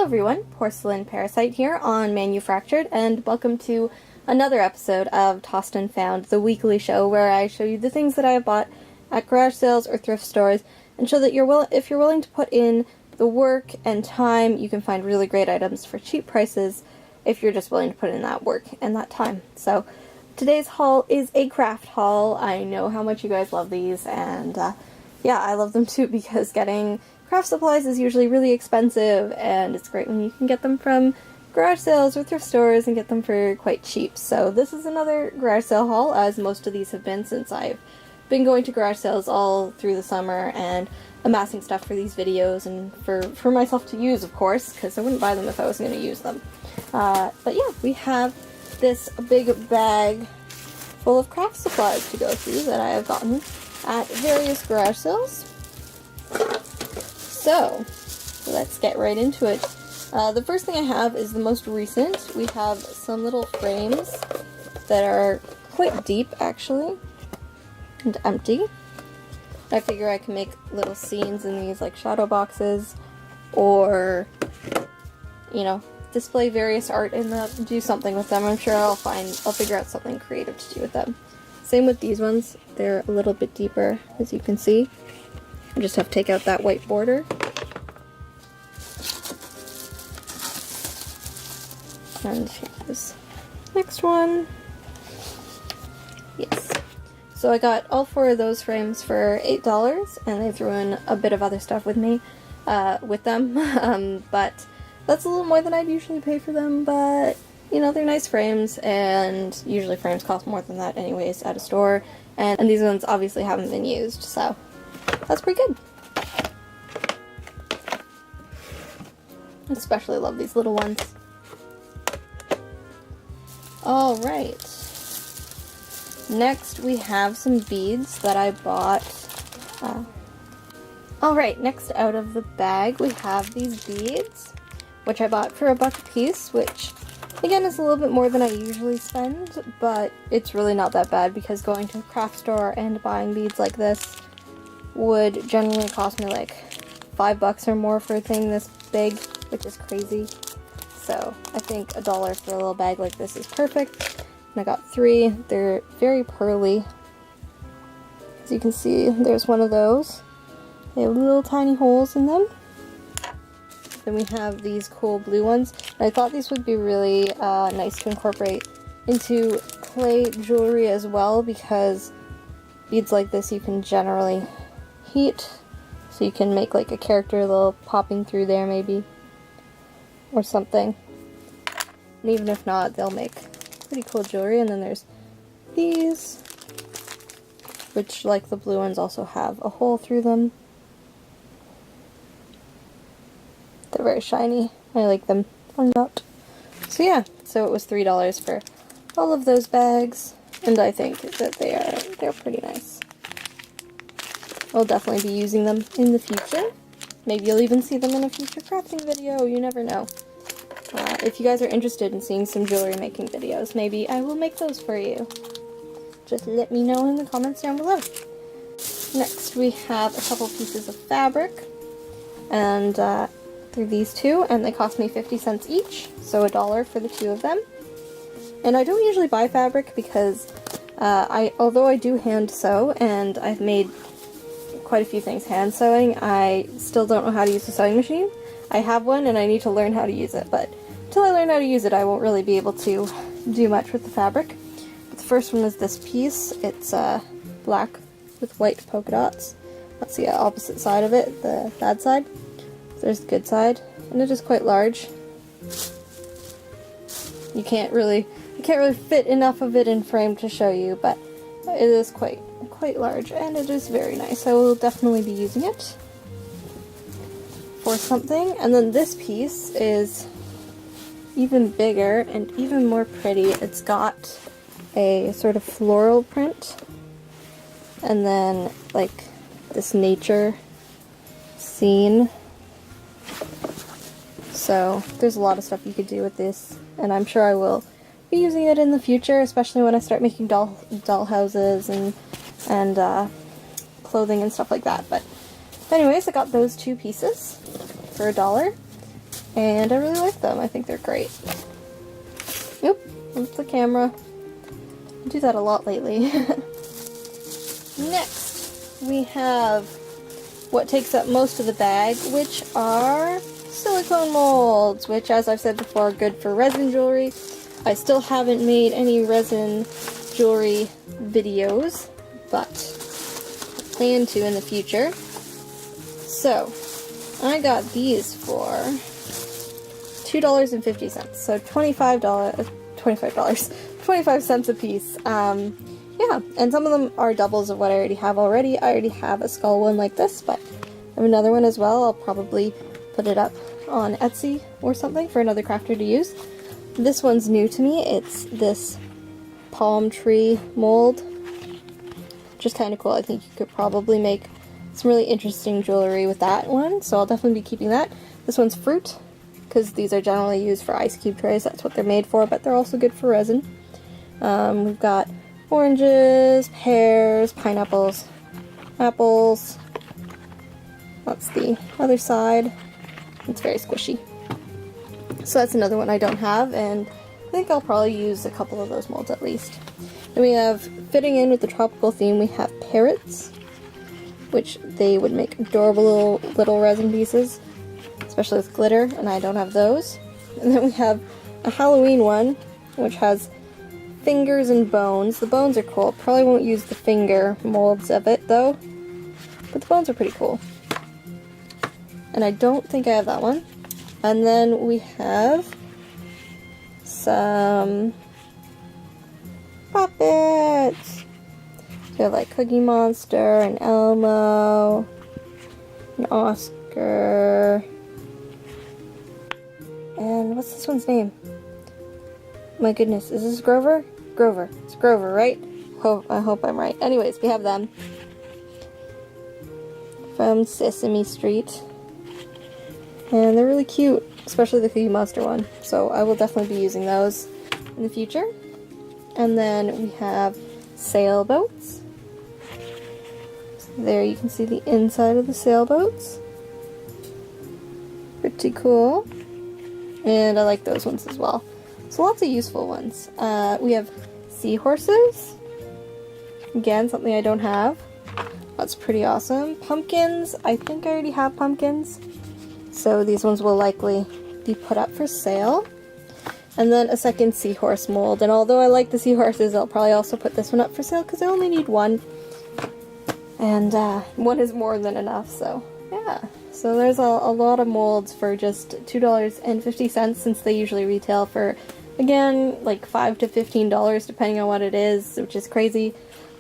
everyone, Porcelain Parasite here on Manufractured, and welcome to another episode of Tossed and Found, the weekly show where I show you the things that I have bought at garage sales or thrift stores, and show that if you're willing to put in the work and time, you can find really great items for cheap prices if you're just willing to put in that work and that time. So today's haul is a craft haul. I know how much you guys love these, and yeah, I love them too, because getting craft supplies is usually really expensive, and it's great when you can get them from garage sales or thrift stores and get them for quite cheap. So this is another garage sale haul, as most of these have been since I've been going to garage sales all through the summer and amassing stuff for these videos and for myself to use, of course, because I wouldn't buy them if I wasn't going to use them. But yeah, we have this big bag full of craft supplies to go through that I have gotten at various garage sales. So, let's get right into it. The first thing I have is the most recent. We have some little frames that are quite deep, actually, and empty. I figure I can make little scenes in these, like shadow boxes, or, you know, display various art in them, do something with them. I'm sure I'll figure out something creative to do with them. Same with these ones. They're a little bit deeper, as you can see. I just have to take out that white border. And here's the next one. Yes. So I got all 4 of those frames for $8, and they threw in a bit of other stuff with me, with them. But that's a little more than I'd usually pay for them, but you know, they're nice frames, and usually frames cost more than that anyways at a store, and these ones obviously haven't been used, so that's pretty good. I especially love these little ones. Alright. Next we have some beads that I bought. Alright, next out of the bag we have these beads, which I bought for $1 a piece, which again is a little bit more than I usually spend, but it's really not that bad, because going to a craft store and buying beads like this would generally cost me like $5 or more for a thing this big, which is crazy. So I think $1 for a little bag like this is perfect. And I got 3. They're very pearly. As you can see, there's one of those. They have little tiny holes in them. Then we have these cool blue ones. And I thought these would be really nice to incorporate into clay jewelry as well, because beads like this you can generally heat. So you can make like a character a little popping through there maybe, or something. And even if not, they'll make pretty cool jewelry. And then there's these, which, like the blue ones, also have a hole through them. They're very shiny. I like them a lot. So yeah, so it was $3 for all of those bags, and I think that they're pretty nice. I'll definitely be using them in the future. Maybe you'll even see them in a future crafting video, you never know. If you guys are interested in seeing some jewelry making videos, maybe I will make those for you. Just let me know in the comments down below. Next we have a couple pieces of fabric, and they're these 2, and they cost me 50 cents each, so $1 for the 2 of them. And I don't usually buy fabric because although I do hand sew, and I've made quite a few things hand sewing, I still don't know how to use a sewing machine. I have one and I need to learn how to use it, but until I learn how to use it I won't really be able to do much with the fabric. But the first one is this piece. It's black with white polka dots. That's the opposite side of it, the bad side. There's the good side, and it is quite large. You can't really fit enough of it in frame to show you, but it is quite large, and it is very nice. I will definitely be using it for something. And then this piece is even bigger and even more pretty. It's got a sort of floral print, and then like this nature scene. So there's a lot of stuff you could do with this, and I'm sure I will be using it in the future, especially when I start making doll houses and clothing and stuff like that. But anyways, I got those 2 pieces for $1. and I really like them. I think they're great. Oop, that's the camera. I do that a lot lately. Next, we have what takes up most of the bag, which are silicone molds, which, as I've said before, are good for resin jewelry. I still haven't made any resin jewelry videos, but I plan to in the future. So, I got these for $2.50, so $25 cents a piece. Yeah, and some of them are doubles of what I already have already. I already have a skull one like this, but I have another one as well. I'll probably put it up on Etsy or something for another crafter to use. This one's new to me. It's this palm tree mold, which is kind of cool. I think you could probably make some really interesting jewelry with that one, so I'll definitely be keeping that. This one's fruit, because these are generally used for ice cube trays. That's what they're made for, but they're also good for resin. We've got oranges, pears, pineapples, apples. That's the other side. It's very squishy. So that's another one I don't have, and I think I'll probably use a couple of those molds at least. Then we have, fitting in with the tropical theme, we have parrots, which they would make adorable little resin pieces, especially with glitter, and I don't have those. And then we have a Halloween one, which has fingers and bones. The bones are cool. Probably won't use the finger molds of it though, but the bones are pretty cool. And I don't think I have that one. And then we have some puppets. We have like Cookie Monster, and Elmo, and Oscar, and what's this one's name? My goodness, is this Grover? Grover. It's Grover, right? I hope I'm right. Anyways, we have them from Sesame Street. And they're really cute, especially the Cookie Monster one. So I will definitely be using those in the future. And then we have sailboats. So there you can see the inside of the sailboats. Pretty cool. And I like those ones as well. So lots of useful ones. We have seahorses. Again, something I don't have. That's pretty awesome. Pumpkins. I think I already have pumpkins. So these ones will likely be put up for sale. And then a second seahorse mold. And although I like the seahorses, I'll probably also put this one up for sale because I only need one. And one is more than enough, so yeah. So there's a lot of molds for just $2.50 since they usually retail for, again, like $5 to $15 depending on what it is, which is crazy.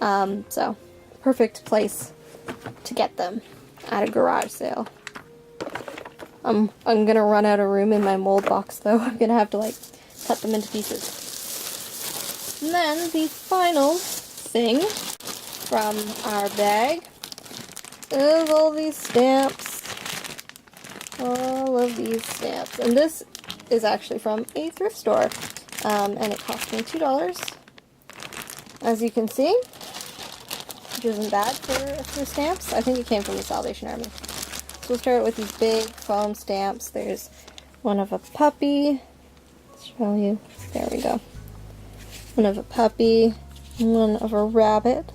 So perfect place to get them at a garage sale. I'm gonna run out of room in my mold box though. I'm gonna have to like cut them into pieces. And then the final thing from our bag is all these stamps. All of these stamps. And this is actually from a thrift store. And it cost me $2. As you can see, which isn't bad for stamps. I think it came from the Salvation Army. We'll start with these big foam stamps. There's one of a puppy. Let's show you. There we go. One of a puppy. One of a rabbit.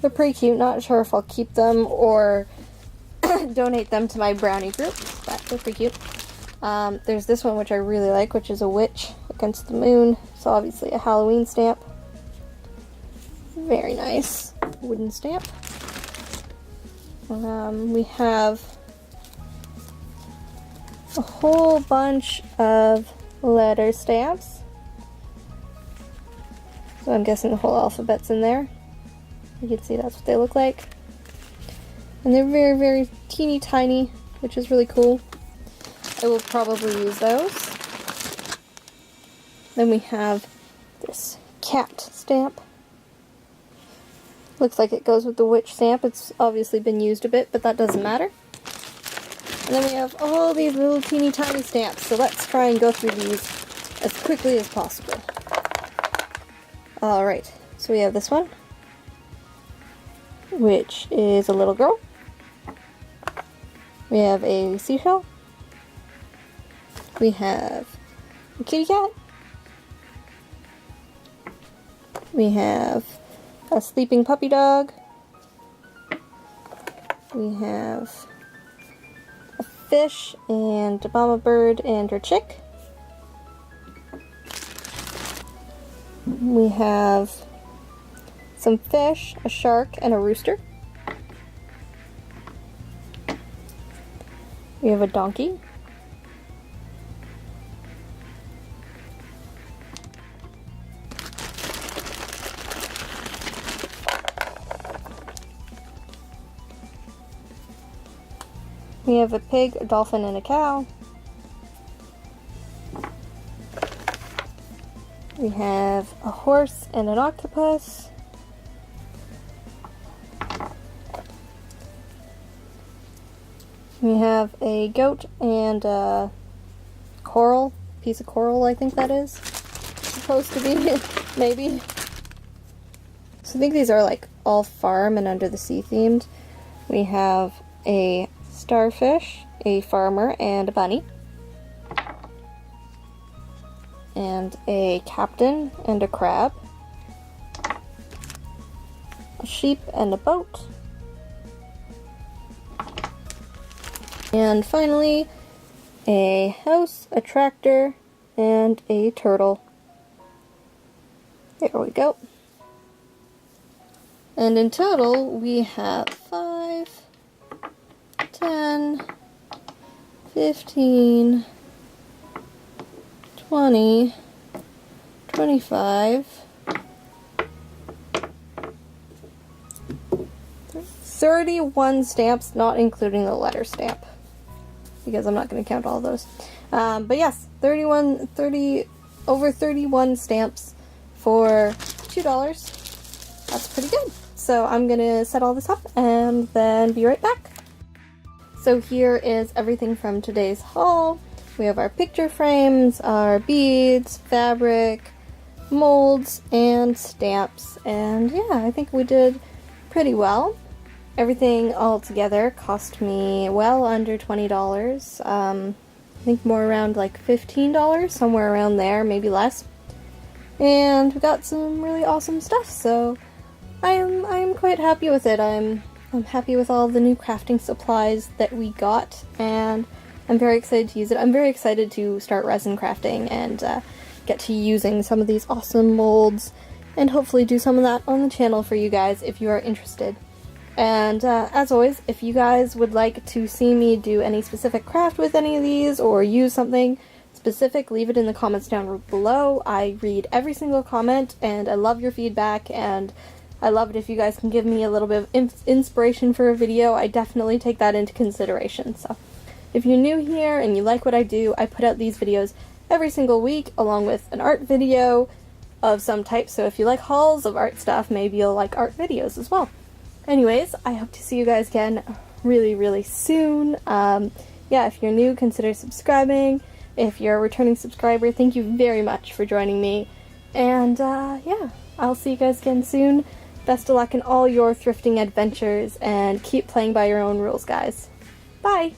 They're pretty cute. Not sure if I'll keep them or donate them to my brownie group, but they're pretty cute. There's this one which I really like, which is a witch against the moon. So obviously a Halloween stamp. Very nice. Wooden stamp. We have a whole bunch of letter stamps. So I'm guessing the whole alphabet's in there. You can see that's what they look like. And they're very, very teeny tiny, which is really cool. I will probably use those. Then we have this cat stamp. Looks like it goes with the witch stamp. It's obviously been used a bit, but that doesn't matter. And then we have all these little teeny tiny stamps. So let's try and go through these as quickly as possible. Alright, so we have this one, which is a little girl. We have a seashell. We have a kitty cat. We have a sleeping puppy dog. We have a fish and a mama bird and her chick. We have some fish, a shark, and a rooster. We have a donkey. We have a pig, a dolphin, and a cow. We have a horse and an octopus. We have a goat and a coral, piece of coral I think that is supposed to be, maybe. So I think these are like all farm and under the sea themed. We have a starfish, a farmer, and a bunny. And a captain and a crab. A sheep and a boat. And finally, a house, a tractor, and a turtle. There we go. And in total, we have 5, 10, 15, 20, 25, 31 stamps, not including the letter stamp, because I'm not going to count all those. But yes, over 31 stamps for $2. That's pretty good. So I'm going to set all this up and then be right back. So here is everything from today's haul. We have our picture frames, our beads, fabric, molds, and stamps. And yeah, I think we did pretty well. Everything all together cost me well under $20. I think more around like $15, somewhere around there, maybe less. And we got some really awesome stuff, so I am quite happy with it. I'm happy with all the new crafting supplies that we got, and I'm very excited to use it. I'm very excited to start resin crafting and get to using some of these awesome molds, and hopefully do some of that on the channel for you guys if you are interested. And as always, if you guys would like to see me do any specific craft with any of these, or use something specific, leave it in the comments down below. I read every single comment, and I love your feedback, and I love it if you guys can give me a little bit of inspiration for a video. I definitely take that into consideration. So if you're new here and you like what I do, I put out these videos every single week along with an art video of some type. So if you like hauls of art stuff, maybe you'll like art videos as well. Anyways, I hope to see you guys again really, really soon. Yeah, if you're new, consider subscribing. If you're a returning subscriber, thank you very much for joining me. And yeah, I'll see you guys again soon. Best of luck in all your thrifting adventures, and keep playing by your own rules, guys. Bye!